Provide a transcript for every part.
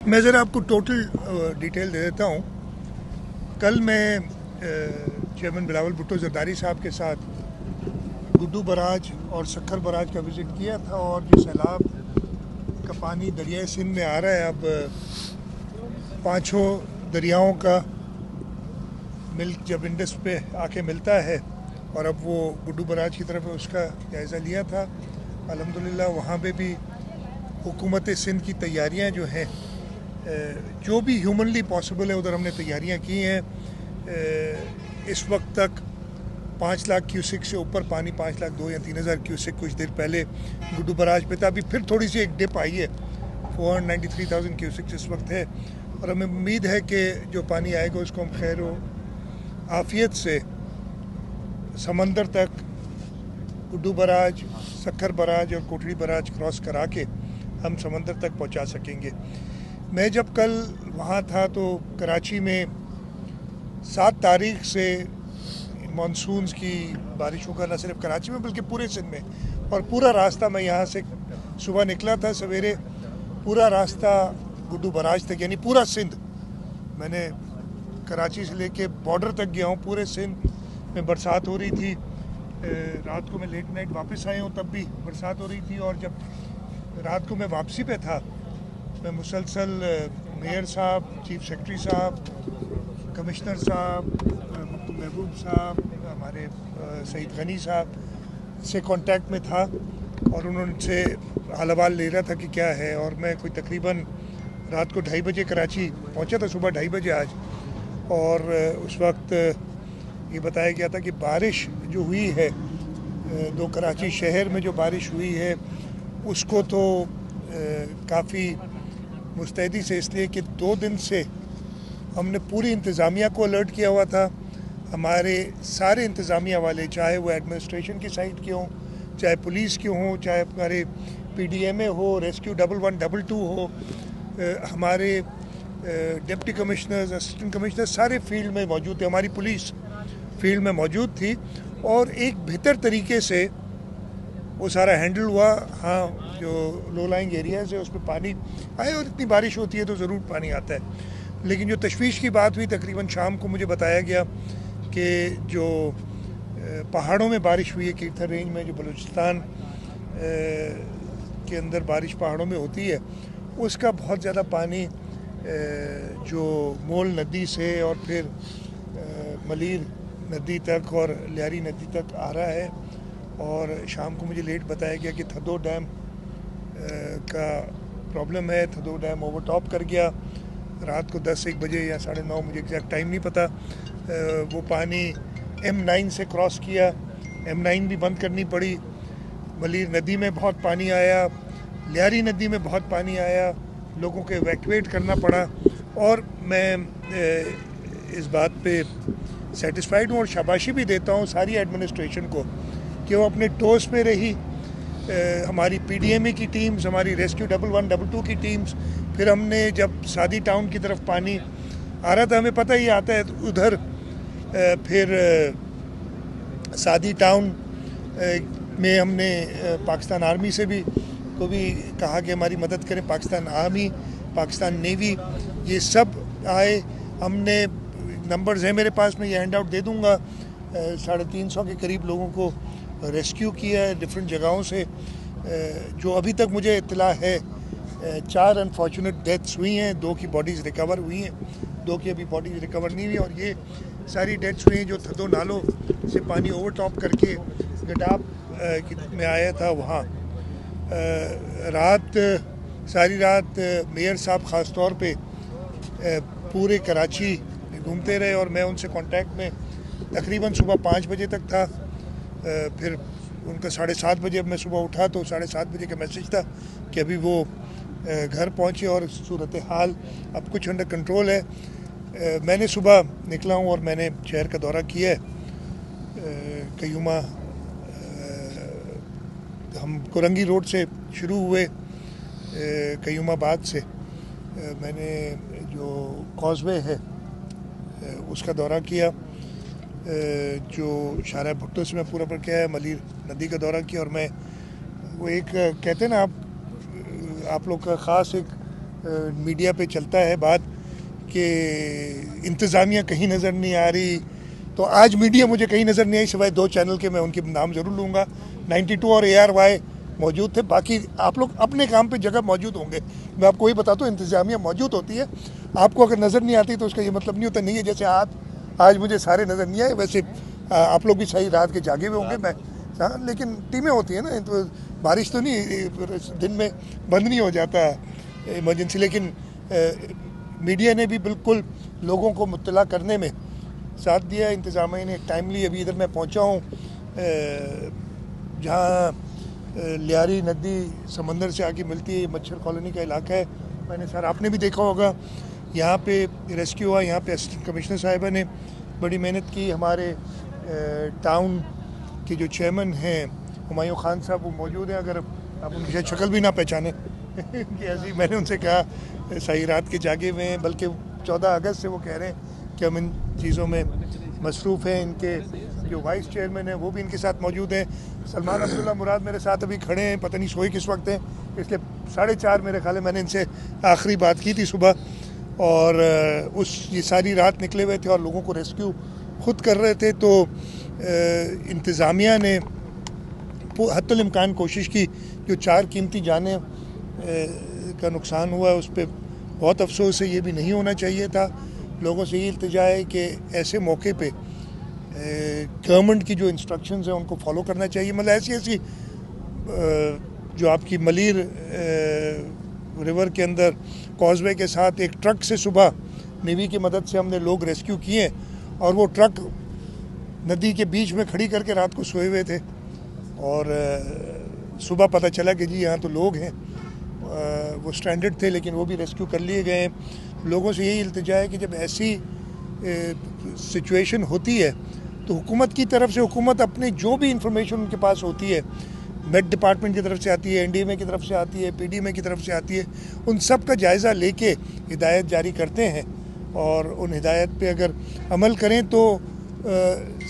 मैं ज़रा आपको टोटल डिटेल दे देता हूँ। कल मैं चेयरमैन बिलावल भुट्टो जरदारी साहब के साथ गुड्डू बराज और सक्खर बराज का विज़िट किया था, और जो सैलाब का पानी दरियाए सिंध में आ रहा है, अब पाँचों दरियाओं का मिल्क जब इंडस पे आके मिलता है, और अब वो गुड्डू बराज की तरफ उसका जायज़ा लिया था। अल्हम्दुलिल्लाह वहाँ पे भी हुकूमत सिंध की तैयारियाँ जो हैं, जो भी ह्यूमनली पॉसिबल है उधर हमने तैयारियां की हैं। इस वक्त तक 5 लाख क्यूसिक से ऊपर पानी, 5 लाख 2 या 3 हज़ार क्यूसिक कुछ देर पहले गुड्डू बराज पे था। अभी फिर थोड़ी सी एक डिप आई है, 493,000 क्यूसिक इस वक्त है, और हमें उम्मीद है कि जो पानी आएगा उसको हम खैर व आफियत से समंदर तक गुड्डू बराज, सक्खर बराज और कोटड़ी बराज क्रॉस करा के हम समंदर तक पहुंचा सकेंगे। मैं जब कल वहाँ था तो कराची में 7 तारीख से मानसून की बारिशों का न सिर्फ कराची में बल्कि पूरे सिंध में, और पूरा रास्ता मैं यहाँ से सुबह निकला था सवेरे, पूरा रास्ता गुड्डू बराज तक, यानी पूरा सिंध मैंने कराची से लेके बॉर्डर तक गया हूँ। पूरे सिंध में बरसात हो रही थी। रात को मैं लेट नाइट वापस आया हूँ तब भी बरसात हो रही थी, और जब रात को मैं वापसी पे था मैं मुसलसल मेयर साहब, चीफ सेक्रेटरी साहब, कमिश्नर साहब, महबूब साहब, हमारे सईद गनी साहब से कांटेक्ट में था, और उनसे हाल अहवाल ले रहा था कि क्या है। और मैं कोई तकरीबन रात को 2:30 बजे कराची पहुंचा था, सुबह 2:30 बजे आज, और उस वक्त ये बताया गया था कि बारिश जो हुई है, दो कराची शहर में जो बारिश हुई है उसको तो काफ़ी मुस्तैदी से, इसलिए कि 2 दिन से हमने पूरी इंतज़ामिया को अलर्ट किया हुआ था। हमारे सारे इंतज़ामिया वाले, चाहे वो एडमिनिस्ट्रेशन की साइड के हों, चाहे पुलिस के हों, चाहे हमारे PDMA हो, रेस्क्यू 1122 हो, हमारे डिप्टी कमिश्नर्स, असिस्टेंट कमिश्नर सारे फील्ड में मौजूद थे, हमारी पुलिस फील्ड में मौजूद थी, और एक बेहतर तरीके से वो सारा हैंडल हुआ। हाँ, जो लो लाइंग एरियाज़ है उसमें पानी आए, और इतनी बारिश होती है तो ज़रूर पानी आता है। लेकिन जो तशवीश की बात हुई, तकरीबन शाम को मुझे बताया गया कि जो पहाड़ों में बारिश हुई है, कीर्थर रेंज में, जो बलूचिस्तान के अंदर बारिश पहाड़ों में होती है, उसका बहुत ज़्यादा पानी जो मोल नदी से और फिर मलीर नदी तक और लियारी नदी तक आ रहा है। और शाम को मुझे लेट बताया गया कि थदो डैम का प्रॉब्लम है, थदो डैम ओवरटॉप कर गया रात को 10-1 बजे या 9:30, मुझे एग्जैक्ट टाइम नहीं पता। वो पानी M9 से क्रॉस किया, M9 भी बंद करनी पड़ी। मलीर नदी में बहुत पानी आया, लियारी नदी में बहुत पानी आया, लोगों को इवैक्यूएट करना पड़ा। और मैं इस बात पे सेटिस्फाइड हूँ और शाबाशी भी देता हूँ सारी एडमिनिस्ट्रेशन को कि वो अपने टोस पे रही। हमारी PDMA की टीम्स, हमारी रेस्क्यू 1122 की टीम्स, फिर हमने जब सादी टाउन की तरफ पानी आ रहा था, हमें पता ही आता है उधर, फिर सादी टाउन में हमने पाकिस्तान आर्मी से भी कहा कि हमारी मदद करें। पाकिस्तान आर्मी, पाकिस्तान नेवी, ये सब आए। हमने नंबर्स हैं मेरे पास, में ये हैंड आउट दे दूँगा, 350 के करीब लोगों को रेस्क्यू किया है डिफरेंट जगहों से। जो अभी तक मुझे इत्तला है 4 अनफॉर्चुनेट डेथ्स हुई हैं, 2 की बॉडीज़ रिकवर हुई हैं, 2 की अभी बॉडीज़ रिकवर नहीं हुई। और ये सारी डेथ्स हुई हैं जो थदो नालों से पानी ओवरटॉप करके गडाप में आया था वहाँ। सारी रात मेयर साहब ख़ास तौर पे पूरे कराची घूमते रहे, और मैं उनसे कांटेक्ट में तकरीबन सुबह 5 बजे तक था। फिर उनका 7:30 बजे, अब मैं सुबह उठा तो 7:30 बजे का मैसेज था कि अभी वो घर पहुँचे और सूरत हाल अब कुछ अंडर कंट्रोल है। मैंने सुबह निकला हूँ और मैंने शहर का दौरा किया है। कयूमा, हम कोरंगी रोड से शुरू हुए, कयूमाबाद से मैंने जो कॉजवे है उसका दौरा किया, जो शारा भुट्टो से मैं पूरा पर किया है, मलीर नदी का दौरा किया। और मैं वो एक कहते हैं ना, आप लोग का ख़ास एक मीडिया पे चलता है बात कि इंतज़ामिया कहीं नज़र नहीं आ रही, तो आज मीडिया मुझे कहीं नज़र नहीं आई सिवाय 2 चैनल के। मैं उनके नाम ज़रूर लूँगा, 92 और ARY मौजूद थे। बाकी आप लोग अपने काम पे जगह मौजूद होंगे। मैं आपको वही बताता हूँ, इंतज़ामिया मौजूद होती है। आपको अगर नज़र नहीं आती तो उसका ये मतलब नहीं होता नहीं है। जैसे आज मुझे सारे नज़र नहीं आए, वैसे आप लोग भी सही रात के जागे हुए होंगे। मैं हाँ, लेकिन टीमें होती हैं ना, तो बारिश तो नहीं, दिन में बंद नहीं हो जाता इमरजेंसी। लेकिन मीडिया ने भी बिल्कुल लोगों को मुत्तला करने में साथ दिया। इंतज़ामिया ने टाइमली, अभी इधर मैं पहुंचा हूं जहां लियारी नदी समंदर से आके मिलती है, ये मच्छर कॉलोनी का इलाका है। मैंने सर आपने भी देखा होगा, यहाँ पे रेस्क्यू हुआ। यहाँ पे असिस्टेंट कमिश्नर साहिबा ने बड़ी मेहनत की। हमारे टाउन के जो चेयरमैन हैं हुमायूं खान साहब, वो मौजूद हैं। अगर आप उनकी शायद शक्ल भी ना पहचाने कि ऐसी, मैंने उनसे कहा सही रात के जागे हुए हैं। बल्कि 14 अगस्त से वो कह रहे हैं कि हम इन चीज़ों में मसरूफ़ हैं। इनके जो वाइस चेयरमैन हैं वो भी इनके साथ मौजूद हैं। सलमान अब्दुल्ला मुराद मेरे साथ अभी खड़े हैं, पता नहीं सोए किस वक्त हैं, इसलिए 4:30 मेरे ख्याल है मैंने इनसे आखिरी बात की थी सुबह। और ये सारी रात निकले हुए थे और लोगों को रेस्क्यू खुद कर रहे थे। तो इंतज़ामिया ने हत्तुल इम्कान कोशिश की। जो 4 कीमती जानें का नुकसान हुआ उस पर बहुत अफसोस है, ये भी नहीं होना चाहिए था। लोगों से ये इल्तिजा है कि ऐसे मौके पे गवर्नमेंट की जो इंस्ट्रक्शंस हैं उनको फॉलो करना चाहिए। मतलब ऐसी जो आपकी मलीर रिवर के अंदर कॉजवे के साथ एक ट्रक से सुबह नेवी की मदद से हमने लोग रेस्क्यू किए, और वो ट्रक नदी के बीच में खड़ी करके रात को सोए हुए थे। और सुबह पता चला कि जी यहाँ तो लोग हैं, वो स्ट्रैंडेड थे, लेकिन वो भी रेस्क्यू कर लिए गए। लोगों से यही इल्तिजा है कि जब ऐसी सिचुएशन होती है तो हुकूमत की तरफ से, हुकूमत अपने जो भी इंफॉर्मेशन उनके पास होती है, मेट डिपार्टमेंट की तरफ से आती है, NDMA की तरफ से आती है, PDMA की तरफ से आती है, उन सब का जायज़ा लेके हिदायत जारी करते हैं। और उन हिदायत पे अगर अमल करें तो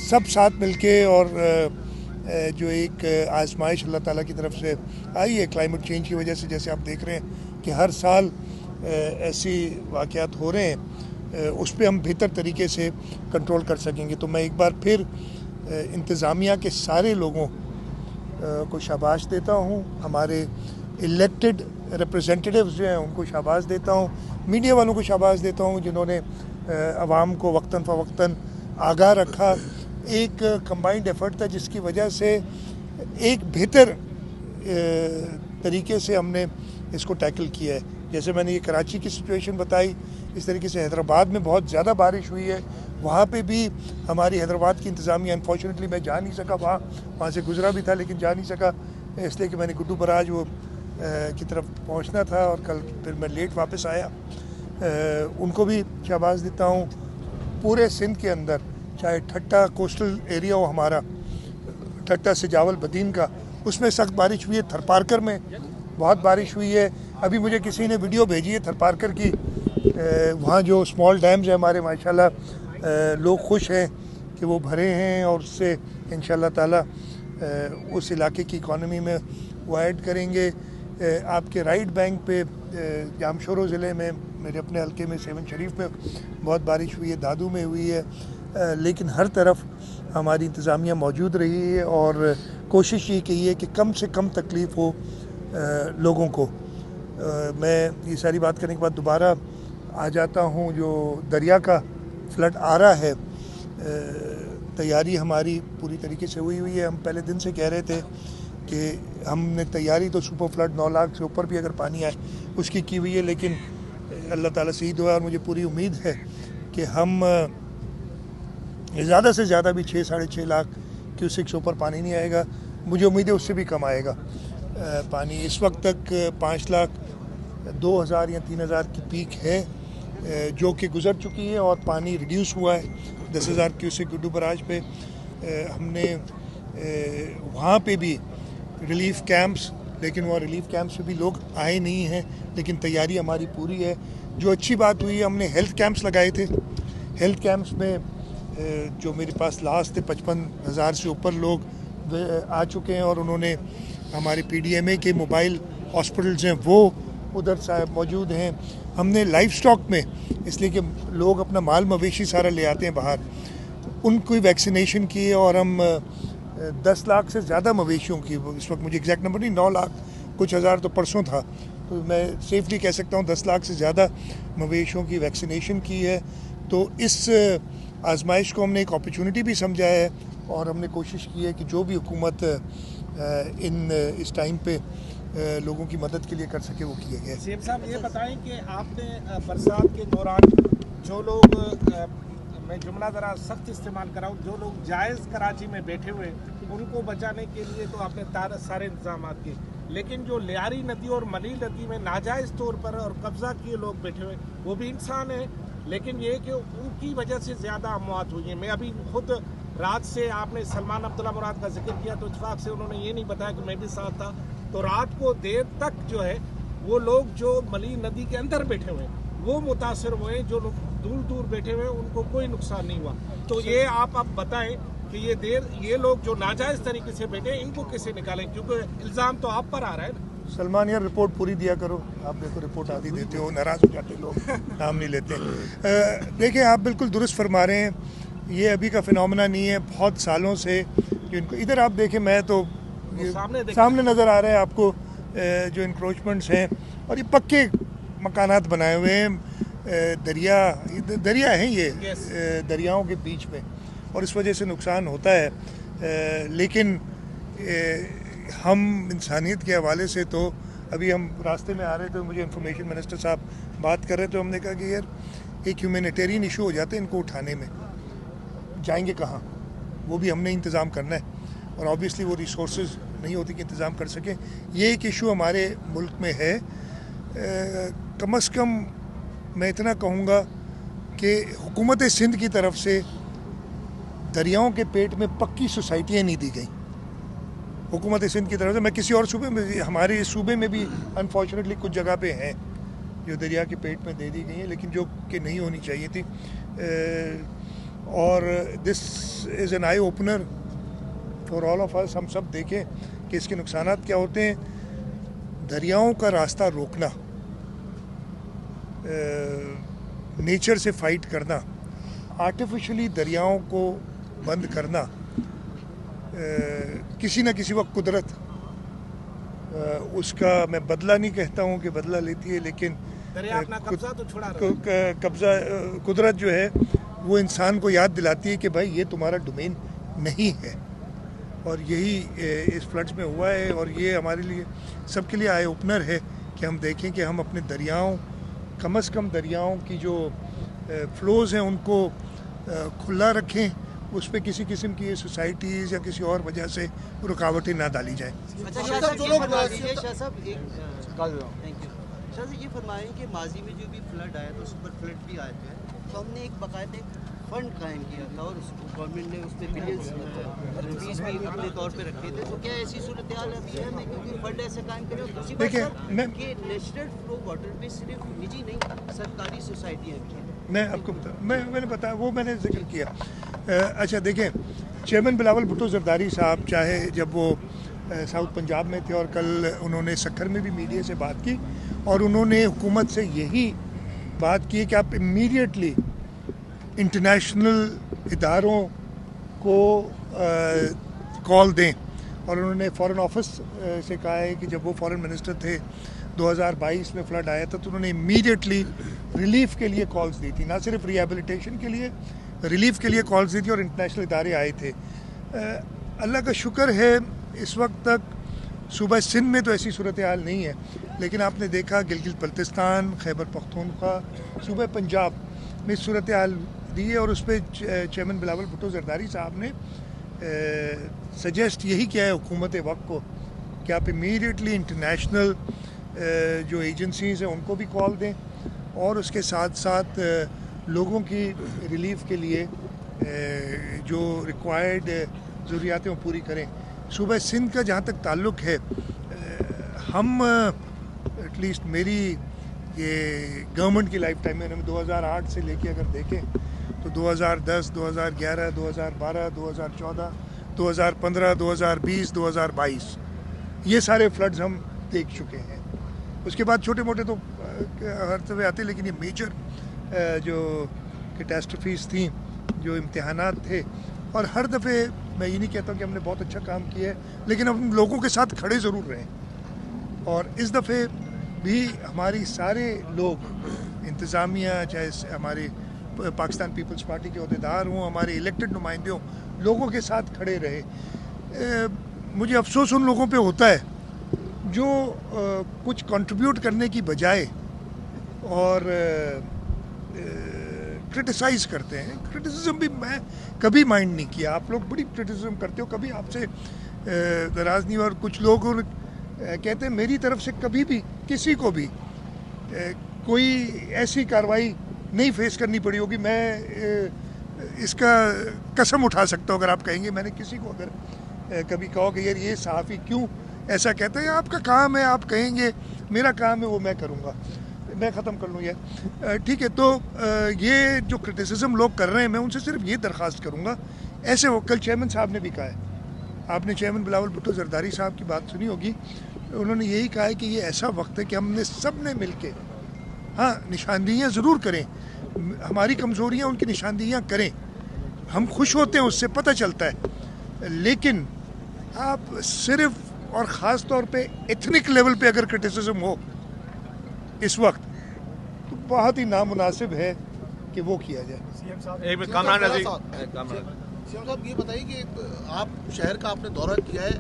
सब साथ मिलके, और जो एक आजमाइश अल्लाह ताला की तरफ से आई है क्लाइमेट चेंज की वजह से, जैसे आप देख रहे हैं कि हर साल ऐसी वाक़यात हो रहे हैं, उस पर हम बेहतर तरीके से कंट्रोल कर सकेंगे। तो मैं एक बार फिर इंतज़ामिया के सारे लोगों को शाबाश देता हूँ, हमारे इलेक्टेड रिप्रेजेंटेटिव्स जो हैं उनको शाबाश देता हूँ, मीडिया वालों को शाबाश देता हूँ जिन्होंने आवाम को वक्तन फ़वक्तन आगाह रखा। एक कंबाइंड एफर्ट था जिसकी वजह से एक बेहतर तरीके से हमने इसको टैकल किया है। जैसे मैंने ये कराची की सिचुएशन बताई, इस तरीके से हैदराबाद में बहुत ज़्यादा बारिश हुई है, वहाँ पे भी हमारी हैदराबाद की इंतज़ामिया, अनफॉर्चुनेटली मैं जा नहीं सका, वहाँ से गुजरा भी था लेकिन जा नहीं सका, इसलिए कि मैंने गुड्डू बराज वो की तरफ पहुँचना था और कल फिर मैं लेट वापस आया। उनको भी शाबाश देता हूँ। पूरे सिंध के अंदर, चाहे ठट्टा कोस्टल एरिया हो हमारा, ठट्टा से जावल बदीन का, उसमें सख्त बारिश हुई है। थरपारकर में बहुत बारिश हुई है। अभी मुझे किसी ने वीडियो भेजी है थरपारकर की, वहाँ जो स्मॉल डैम्स हैं हमारे, माशाल्लाह लोग खुश हैं कि वो भरे हैं, और उससे इंशाल्लाह ताला उस इलाके की इकॉनमी में वो ऐड करेंगे। आपके राइट बैंक पे जामशोरो ज़िले में, मेरे अपने हल्के में सेवन शरीफ में बहुत बारिश हुई है, दादू में हुई है, लेकिन हर तरफ हमारी इंतज़ामिया मौजूद रही है और कोशिश ये की है कि कम से कम तकलीफ़ हो लोगों को। मैं ये सारी बात करने के बाद दोबारा आ जाता हूँ, जो दरिया का फ्लड आ रहा है, तैयारी हमारी पूरी तरीके से हुई है। हम पहले दिन से कह रहे थे कि हमने तैयारी तो सुपर फ्लड 9 लाख से ऊपर भी अगर पानी आए उसकी की हुई है, लेकिन अल्लाह ताला से ही दुआ, और मुझे पूरी उम्मीद है कि हम ज़्यादा से ज़्यादा भी 6-6.5 लाख क्यूसेक से ऊपर पानी नहीं आएगा। मुझे उम्मीद है उससे भी कम आएगा पानी। इस वक्त तक 5,02,000 या 3,000 की पीक है जो कि गुज़र चुकी है, और पानी रिड्यूस हुआ है 10,000 क्यूसेक गुड्डू बराज पे। हमने वहाँ पे भी रिलीफ़ कैंप्स, लेकिन वहाँ रिलीफ़ कैंप्स पे भी लोग आए नहीं हैं, लेकिन तैयारी हमारी पूरी है। जो अच्छी बात हुई है, हमने हेल्थ कैंप्स लगाए थे। हेल्थ कैंप्स में जो मेरे पास लास्ट थे 55,000 से ऊपर लोग आ चुके हैं, और उन्होंने हमारे PDMA के मोबाइल हॉस्पिटल्स हैं वो उधर साहब मौजूद हैं। हमने लाइफ स्टॉक में, इसलिए कि लोग अपना माल मवेशी सारा ले आते हैं बाहर, उनकी वैक्सीनेशन की है और हम 10 लाख से ज़्यादा मवेशियों की, इस वक्त मुझे एग्जैक्ट नंबर नहीं, 9 लाख कुछ हज़ार तो परसों था, तो मैं सेफली कह सकता हूँ 10 लाख से ज़्यादा मवेशियों की वैक्सीनेशन की है। तो इस आजमाइश को हमने एक अपॉर्चुनिटी भी समझा है और हमने कोशिश की है कि जो भी हुकूमत इस टाइम पे लोगों की मदद के लिए कर सके वो किया गया है। सीएम साहब ये बताएं कि आपने बरसात के दौरान जो लोग, मैं जुमला ज़रा सख्त इस्तेमाल कराऊँ, जो लोग जायज़ कराची में बैठे हुए उनको बचाने के लिए तो आपने सारे इंतजाम किए, लेकिन जो लियारी नदी और मली नदी में नाजायज़ तौर पर और कब्ज़ा किए लोग बैठे हुए वो भी इंसान हैं, लेकिन ये कि उनकी वजह से ज़्यादा अमवात हुई हैं। मैं अभी खुद रात से, आपने सलमान अब्दुल्ला मुराद का जिक्र किया तो इत्तेफाक से उन्होंने ये नहीं बताया कि मैं भी साथ था, तो रात को देर तक जो है वो लोग जो मली नदी के अंदर बैठे हुए वो मुतासर हुए, जो लोग दूर दूर बैठे हुए उनको कोई नुकसान नहीं हुआ। तो ये आप अब बताएं कि ये लोग जो नाजायज़ तरीके से बैठे इनको कैसे निकालें, क्योंकि इल्ज़ाम तो आप पर आ रहा है ना। सलमान यार रिपोर्ट पूरी दिया करो, आप देखो रिपोर्ट आधी देते हो, नाराज़ हो जाते लोग, नाम नहीं लेते। देखिए आप बिल्कुल दुरुस्त फरमा रहे हैं, ये अभी का फिनोमेना नहीं है, बहुत सालों से जिनको इधर आप देखें, मैं तो सामने नज़र आ रहा है आपको जो इंक्रोचमेंट्स हैं, और ये पक्के मकानात बनाए हुए हैं, दरिया हैं ये, दरियाओं के बीच में, और इस वजह से नुकसान होता है। लेकिन हम इंसानियत के हवाले से तो अभी हम रास्ते में आ रहे थे, मुझे इंफॉर्मेशन मिनिस्टर साहब बात कर रहे थे, हमने कहा कि यार एक ह्यूमैनिटेरियन इशू हो जाता है, इनको उठाने में जाएंगे कहाँ, वो भी हमने इंतज़ाम करना है, और ऑब्वियसली वो रिसोर्सेज नहीं होती कि इंतज़ाम कर सकें। ये एक इशू हमारे मुल्क में है। कम अज़ कम मैं इतना कहूँगा कि हुकूमत सिंध की तरफ से दरियाओं के पेट में पक्की सोसाइटियाँ नहीं दी गई हुकूमत सिंध की तरफ से। मैं किसी और सूबे में, हमारे सूबे में भी अनफॉर्चुनेटली कुछ जगह पे हैं जो दरिया के पेट में दे दी गई हैं, लेकिन जो कि नहीं होनी चाहिए थी। और this is an eye opener for all of us. हम सब देखें कि इसके नुकसानात क्या होते हैं। दरियाओं का रास्ता रोकना, नेचर से फाइट करना, आर्टिफिशियली दरियाओं को बंद करना, किसी न किसी वक्त कुदरत उसका, मैं बदला नहीं कहता हूँ कि बदला लेती है, लेकिन कब्जा तो छुड़ा कब्जा कुदरत जो है वो इंसान को याद दिलाती है कि भाई ये तुम्हारा डोमेन नहीं है। और यही इस फ्लड्स में हुआ है, और ये हमारे लिए सबके लिए आई ओपनर है कि हम देखें कि हम अपने दरियाओं, कम से कम दरियाओं की जो फ्लोज़ हैं उनको खुला रखें, उस पर किसी किस्म की सोसाइटीज़ या किसी और वजह से रुकावटें ना डाली जाएँ। ये फरमाएं कि माजी में जो भी फ्लड आया था, सुपर फ्लड भी आए थे, तो हमने एक बाकायदा फंड कायम किया था और उसको गवर्नमेंट ने उस पर बिलियंस रुपीज़ भी अपने तौर पे रखे थे। तो क्या ऐसी सूरत हाल अभी है क्योंकि फंड ऐसे कायम करें? और दूसरी बात कि नेशनल फ्लो वाटर में सिर्फ निजी नहीं, सरकारी सोसाइटियाँ भी हैं। मैं आपको मैंने बताया, वो मैंने जिक्र किया। अच्छा देखें, चेयरमैन बिलावल भुट्टो जरदारी साहब चाहे जब वो साउथ पंजाब में थे, और कल उन्होंने सक्खर में भी मीडिया से बात की, और उन्होंने हुकूमत से यही बात की कि आप इमीडिएटली इंटरनेशनल इदारों को कॉल दें। और उन्होंने फ़ॉरेन ऑफिस से कहा है कि जब वो फॉरेन मिनिस्टर थे 2022 में फ्लड आया था, तो उन्होंने इमीडिएटली रिलीफ के लिए कॉल्स दी थी, ना सिर्फ रिहेबिलिटेशन के लिए, रिलीफ के लिए कॉल्स दी थी, और इंटरनेशनल इदारे आए थे। अल्लाह का शुक्र है इस वक्त तक सूबा सिंध में तो ऐसी सूरत हाल नहीं है, लेकिन आपने देखा गिलगित बल्तिस्तान, खैबर पख्तूनख्वा, सूबा पंजाब में सूरत हाल दी है, और उस पर चेयरमैन बिलावल भुट्टो जरदारी साहब ने सजेस्ट यही किया है हुकूमत वक्त को कि आप इमीडिएटली इंटरनेशनल जो एजेंसीज़ हैं उनको भी कॉल दें, और उसके साथ साथ लोगों की रिलीफ के लिए जो रिक्वायर्ड ज़रूरियातें वो पूरी करें। सूबा सिंध का जहाँ तक ताल्लुक़ है, हम एटलीस्ट मेरी ये गवर्नमेंट की लाइफ टाइम में, हम 2008 से लेके अगर देखें तो 2010, 2011, 2012, 2014, 2015, 2020, 2022 ये सारे फ्लड्स हम देख चुके हैं। उसके बाद छोटे मोटे तो हर दफ़े आते, लेकिन ये मेजर जो कैटास्ट्रफीज़ थी, जो इम्तिहानात थे, और हर दफ़े मैं ये नहीं कहता कि हमने बहुत अच्छा काम किया है, लेकिन हम लोगों के साथ खड़े ज़रूर रहे। और इस दफ़े भी हमारी सारे लोग, इंतज़ामिया, चाहे हमारे पाकिस्तान पीपल्स पार्टी के अहदेदार हों, हमारे इलेक्टेड नुमाइंदे हों, लोगों के साथ खड़े रहे। मुझे अफसोस उन लोगों पे होता है जो कुछ कंट्रीब्यूट करने की बजाय और क्रिटिसाइज़ करते हैं। क्रिटिसिज्म भी मैं कभी माइंड नहीं किया, आप लोग बड़ी क्रिटिसिज्म करते हो, कभी आपसे नाराज़ नहीं। और कुछ लोग कहते हैं मेरी तरफ से कभी भी किसी को भी कोई ऐसी कार्रवाई नहीं फेस करनी पड़ी होगी, मैं इसका कसम उठा सकता हूँ। अगर आप कहेंगे मैंने किसी को अगर कभी कहो कि यार ये सहाफ़ी क्यों ऐसा कहते हैं, आपका काम है, आप कहेंगे, मेरा काम है वो मैं करूँगा। मैं ख़त्म कर लूँ यार, ठीक है। तो ये जो क्रिटिसिज्म लोग कर रहे हैं, मैं उनसे सिर्फ ये दरख्वास्त करूँगा, ऐसे वो कल चेयरमैन साहब ने भी कहा है, आपने चेयरमैन बिलावल भुट्टो जरदारी साहब की बात सुनी होगी, उन्होंने यही कहा है कि ये ऐसा वक्त है कि हमने सब ने मिल के, हाँ निशानदेहियाँ ज़रूर करें, हमारी कमज़ोरियाँ उनकी निशानदेहियाँ करें, हम खुश होते हैं उससे, पता चलता है। लेकिन आप सिर्फ और ख़ास तौर पे एथनिक लेवल पे अगर क्रिटिसिज्म हो इस वक्त, तो बहुत ही नामुनासिब है कि वो किया जाए। सीएम साहब ये बताइए कि आप शहर का आपने दौरा किया है,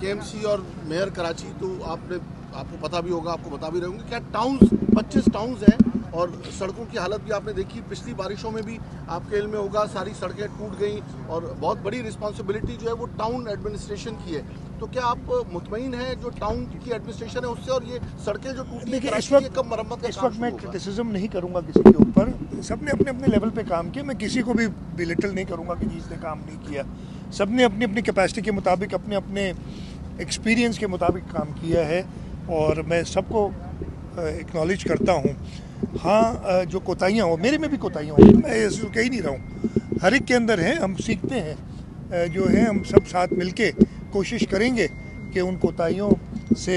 केएमसी और मेयर कराची, तो आपको पता भी होगा, आपको बता भी रहे होंगे, क्या टाउन्स 25 टाउन्स हैं और सड़कों की हालत भी आपने देखी। पिछली बारिशों में भी आपके इल्म में होगा, सारी सड़कें टूट गई और बहुत बड़ी रिस्पांसिबिलिटी जो है वो टाउन एडमिनिस्ट्रेशन की है। तो क्या आप मुतमईन हैं जो टाउन की एडमिनिस्ट्रेशन है उससे, और ये सड़कें जो टूटी हैं कब मरम्मत का इस वक्त मैं क्रिटिसिज्म नहीं करूँगा किसी के ऊपर, सबने अपने अपने लेवल पे काम किया, मैं किसी को भी बिलिटल नहीं करूँगा कि जिसने काम नहीं किया। सबने अपनी अपनी कैपेसिटी के मुताबिक, अपने अपने एक्सपीरियंस के मुताबिक काम किया है, और मैं सबको एक्नॉलेज करता हूँ। हाँ, जो कोताहियाँ हो, मेरे में भी कोताहियाँ हो, मैं ऐसे कह ही नहीं रहा हूँ, हर एक के अंदर है, हम सीखते हैं, जो है हम सब साथ मिलके कोशिश करेंगे कि उन कोताहियों से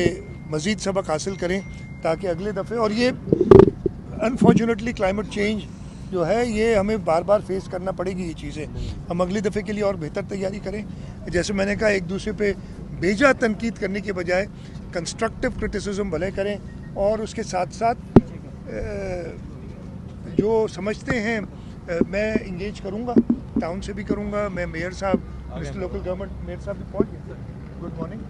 मज़ीद सबक हासिल करें, ताकि अगले दफ़े, और ये अनफॉर्चुनेटली क्लाइमेट चेंज जो है ये हमें बार बार फेस करना पड़ेगी ये चीज़ें, हम अगली दफ़े के लिए और बेहतर तैयारी करें। जैसे मैंने कहा, एक दूसरे पे बेजा तनकीद करने के बजाय कंस्ट्रक्टिव क्रिटिसिज्म भले करें, और उसके साथ साथ जो समझते हैं मैं इंगेज करूंगा, टाउन से भी करूंगा, मैं मेयर साहब, मिनिस्टर लोकल गवर्नमेंट, मेयर साहब भी पहुंच गए, गुड मॉर्निंग।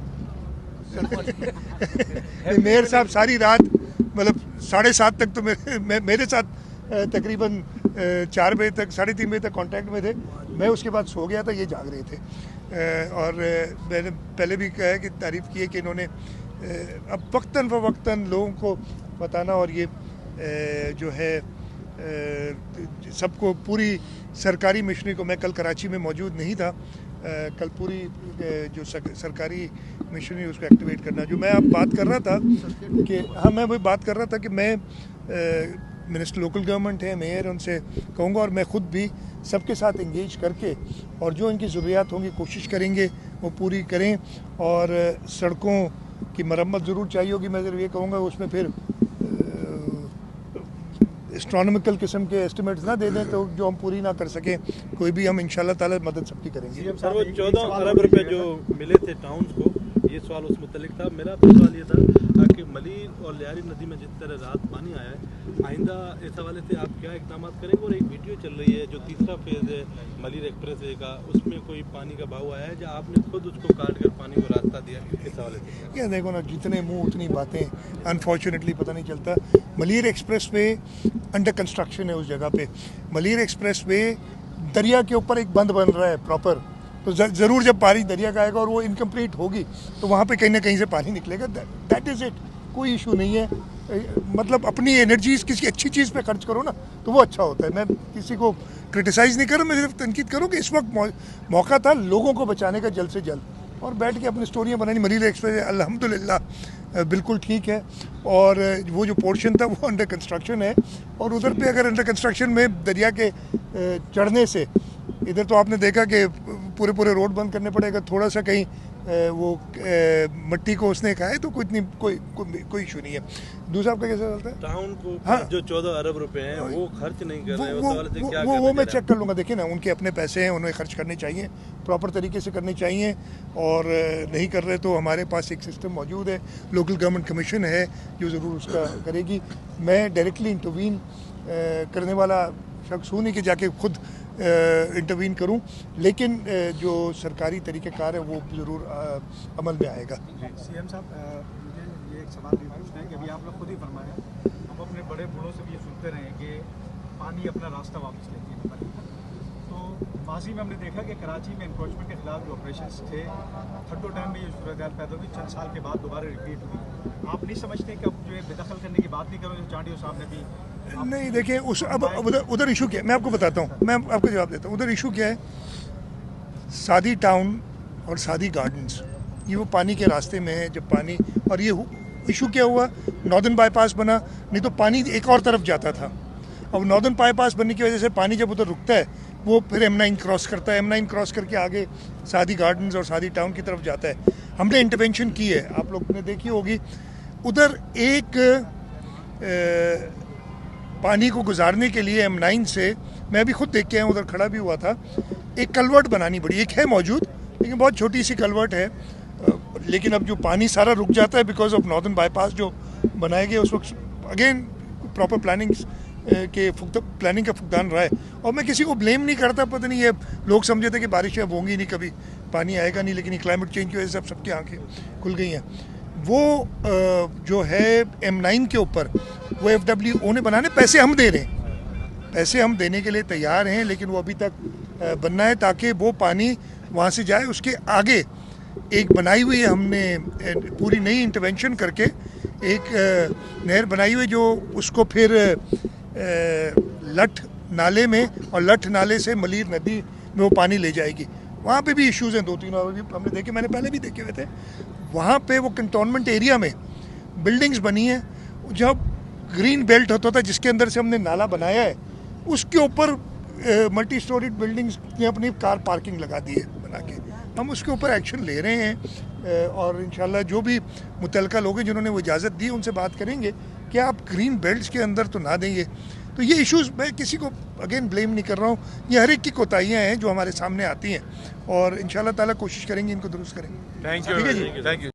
मेयर साहब सारी रात, मतलब 7:30 तक तो मेरे साथ तकरीबन 4 बजे तक, 3:30 बजे तक कांटेक्ट में थे। मैं उसके बाद सो गया था, ये जाग रहे थे। और मैंने पहले भी कहा है कि तारीफ़ की है कि इन्होंने अब वक्तन फ़वक्तन लोगों को बताना, और ये जो है सबको पूरी सरकारी मिशनरी को, मैं कल कराची में मौजूद नहीं था, कल पूरी जो सरकारी मिशनरी उसको एक्टिवेट करना, जो मैं अब बात कर रहा था कि हाँ, मैं वही बात कर रहा था कि मैं मिनिस्टर लोकल गवर्नमेंट है, मेयर, उनसे कहूँगा, और मैं ख़ुद भी सबके साथ इंगेज करके, और जो इनकी ज़रूरियात होंगी कोशिश करेंगे वो पूरी करें। और सड़कों की मरम्मत ज़रूर चाहिए होगी, मैं ज़रूर ये कहूँगा उसमें फिर एस्ट्रोनॉमिकल किस्म के एस्टिमेट्स ना दे दें तो जो हम पूरी ना कर सकें, कोई भी, हम इंशाल्लाह ताला मदद सबकी करेंगे। सर, वो 14 अरब रुपए जो मिले थे टाउन्स को, ये सवाल उस मुतल्लिक था। मेरा सवाल ये था कि मलीर और लियारी नदी में जिस तरह रात पानी आया है, आइंदा इस हवाले से आप क्या इकदाम करेंगे? और एक वीडियो चल रही है जो तीसरा फेज़ है मलीर एक्सप्रेस वे का, उसमें कोई पानी का बहाव आया है, जो आपने खुद उसको काट कर पानी को रास्ता दिया, इस हवाले से? क्या देखो ना, जितने मुँह उतनी बातें, अनफॉर्चुनेटली पता नहीं चलता। Malir express way under construction है उस जगह पे। मलीर एक्सप्रेस वे दरिया के ऊपर एक बंद बन रहा है प्रॉपर, तो ज़रूर जब पानी दरिया का आएगा और वो इनकम्प्लीट होगी तो वहाँ पे कहीं ना कहीं से पानी निकलेगा। दैट इज़ इट, कोई इशू नहीं है। मतलब अपनी एनर्जीज किसी अच्छी चीज़ पे खर्च करो ना तो वो अच्छा होता है। मैं किसी को क्रिटिसाइज़ नहीं कर रहा, मैं सिर्फ तनकीद करूँ कि इस वक्त मौका था लोगों को बचाने का जल्द से जल्द, और बैठ के अपनी स्टोरियाँ बनानी। मलीर एक्सप्रेस अल्हम्दुलिल्लाह बिल्कुल ठीक है, और वो जो पोर्शन था वो अंडर कंस्ट्रक्शन है। और उधर पे अगर अंडर कंस्ट्रक्शन में दरिया के चढ़ने से, इधर तो आपने देखा कि पूरे रोड बंद करने पड़ेगा, थोड़ा सा कहीं वो मट्टी को उसने कहा है, तो कोई इशू नहीं है। दूसरा आपका कैसा चलता है? टाउन को हाँ। जो 14 अरब रुपए हैं वो खर्च नहीं कर रहे, वो मैं चेक कर लूँगा। देखिए ना, उनके अपने पैसे हैं, उन्हें खर्च करने चाहिए, प्रॉपर तरीके से करने चाहिए, और नहीं कर रहे तो हमारे पास एक सिस्टम मौजूद है, लोकल गवर्नमेंट कमीशन है जो ज़रूर उसका करेगी। मैं डायरेक्टली इंटरवीन करने वाला शख्स हूँ नहीं कि जाके खुद इंटरवीन करूं, लेकिन जो सरकारी तरीक़ेकार है वो ज़रूर अमल में आएगा। सीएम साहब, मुझे ये एक सवाल भी पूछना है कि अभी आप लोग खुद ही फरमाएं, हम अपने बड़े बूढ़ों से भी ये सुनते रहे कि पानी अपना रास्ता वापस लेती है नदी। तो माजी में हमने देखा कि कराची में एनक्रोचमेंट के खिलाफ जो ऑपरेशन थे, थर्डो टाइम में ये सूरत पैदा हुई, चंद साल के बाद दोबारा रिपीट हुई। आप नहीं समझते कि अब जो है बेदखल करने की बात नहीं करो, जो चांडियों साहब ने भी नहीं, देखिए अब उधर इशू क्या है, मैं आपको बताता हूँ, मैं आपको जवाब देता हूँ। उधर इशू क्या है, सादी टाउन और सादी गार्डन्स, ये वो पानी के रास्ते में है। जब पानी, और ये इशू क्या हुआ, नॉर्दर्न बाईपास बना, नहीं तो पानी एक और तरफ जाता था। अब नॉर्दर्न बाईपास बनने की वजह से पानी जब उधर रुकता है, वो फिर M9 क्रॉस करता है, M9 क्रॉस करके आगे सादी गार्डन्स और सादी टाउन की तरफ जाता है। हमने इंटरवेंशन की है, आप लोग ने देखी होगी। उधर एक पानी को गुजारने के लिए M9 से, मैं भी खुद देख के आया, उधर खड़ा भी हुआ था, एक कलवर्ट बनानी पड़ी। एक है मौजूद, लेकिन बहुत छोटी सी कलवर्ट है, लेकिन अब जो पानी सारा रुक जाता है बिकॉज ऑफ नॉर्दर्न बाईपास जो बनाए गए, उस वक्त अगेन प्रॉपर प्लानिंग का फुकदान रहा है। और मैं किसी को ब्लेम नहीं करता, पता नहीं ये लोग समझे थे कि बारिशें अब होंगी नहीं, कभी पानी आएगा नहीं, लेकिन क्लाइमेट चेंज की वजह से अब सबकी आंखें खुल गई हैं। वो जो है M9 के ऊपर वो FWO ने बनाने, पैसे हम दे रहे हैं, पैसे हम देने के लिए तैयार हैं, लेकिन वो अभी तक बनना है ताकि वो पानी वहाँ से जाए। उसके आगे एक बनाई हुई है हमने पूरी नई इंटरवेंशन करके, एक नहर बनाई हुई जो उसको फिर लठ नाले में, और लठ नाले से मलीर नदी में वो पानी ले जाएगी। वहाँ पे भी इश्यूज़ हैं, 2-3 और भी हमने देखे, मैंने पहले भी देखे हुए थे। वहाँ पे वो कंटोनमेंट एरिया में बिल्डिंग्स बनी हैं, जब ग्रीन बेल्ट होता था जिसके अंदर से हमने नाला बनाया है, उसके ऊपर मल्टी स्टोरीड बिल्डिंग्स ने अपनी कार पार्किंग लगा दी है बना के। हम उसके ऊपर एक्शन ले रहे हैं, और इंशाल्लाह जो भी मुतल्लिका लोग हैं जिन्होंने वो इजाज़त दी, उनसे बात करेंगे कि आप ग्रीन बेल्ट्स के अंदर तो ना देंगे। तो ये इश्यूज़, मैं किसी को अगेन ब्लेम नहीं कर रहा हूँ, ये हर एक की कोताहियाँ हैं जो हमारे सामने आती हैं, और इंशाल्लाह ताला कोशिश करेंगे इनको दुरुस्त करेंगे। Thank you.